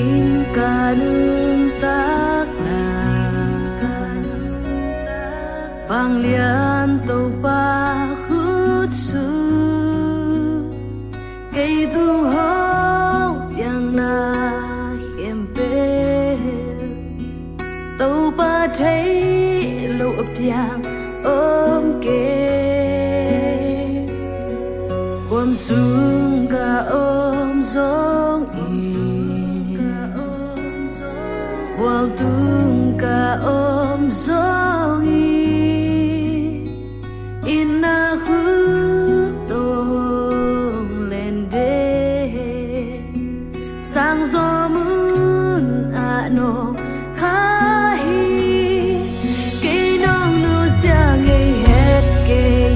sim kanung tak na Vang lian tàu ba hút su Cây tu hô yang na hiểm bê Tàu ba thấy lộ piang ôm kê Quam xuống cả ôm ZONG Wal tung cả ôm ZONG Ina khu tông lên đê Sang gió moon a no khá hi Cây nong nu xa ngay hết cây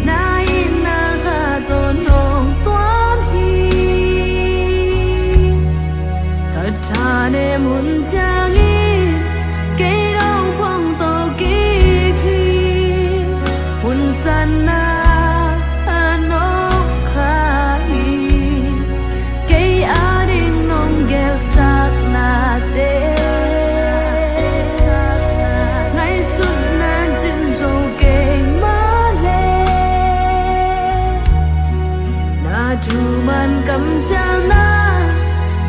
Na ina khá tôn nong toán hi Thật thà nê muốn cha nghi Cây nong phong tô kỳ khi Hun san na no khá hi Cây á đình nong ghel sát na tê Ngay suốt nan chân dâu cây má lê Na chu man cầm chang na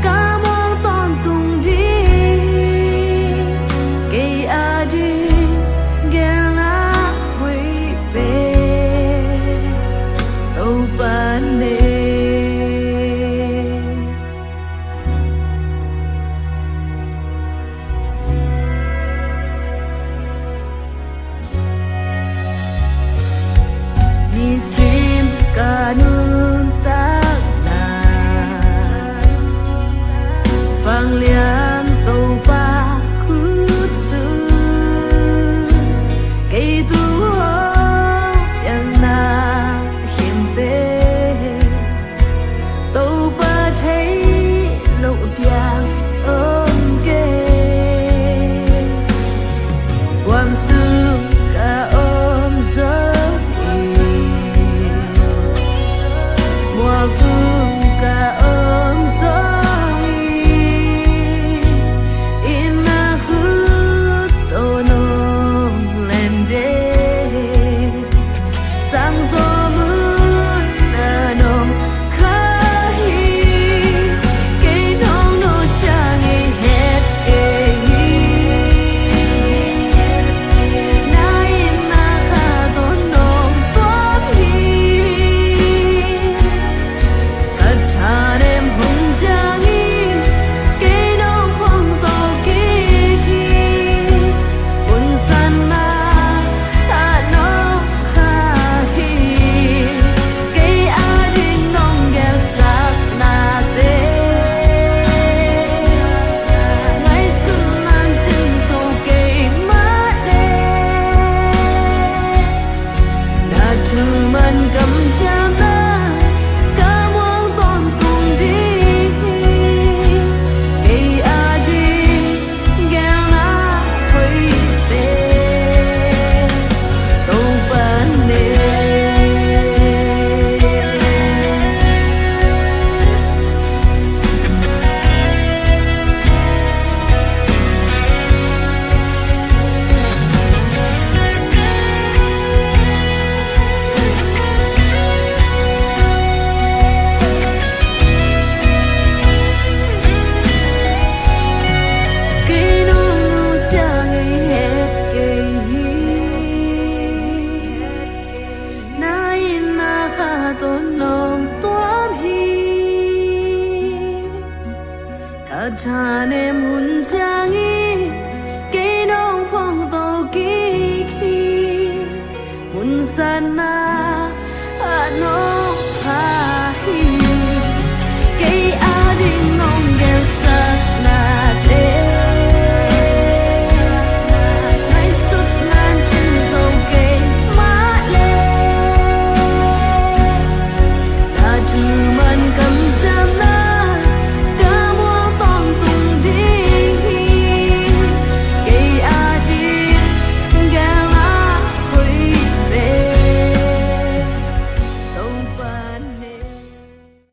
Ca mong ton tung đi Cây á đình ghel na huy bê Tâu ban nê Ni sim kanun tak na Vang lian tàu ba hút su Cây tu hô yang na hiểm bê Tàu ba thấy lộ piang ôm kê Quam su cả ôm ZONG Mua tung cả ôm ZONG Ina khu tô nong lên đê Sang gió moon a nong khá hi Cây nong nô xa ngay hết cây Na ina khá tôn nong toán hi Thật thà đêm hùng cha nghi Cây nong phong tô kỳ khi Hun san na no khá hi Cây á đình nong ghel sát na tê Ngay suốt nan chân dâu cây má đê Na chu man cầm chang na Ca mong ton tung đi Cây á đình ghel na huy bê Tâu ban nê Cây nong nu xa ngay hết cây Na ina khá tôn nong toán hi Thật thà nêm hun cha nghi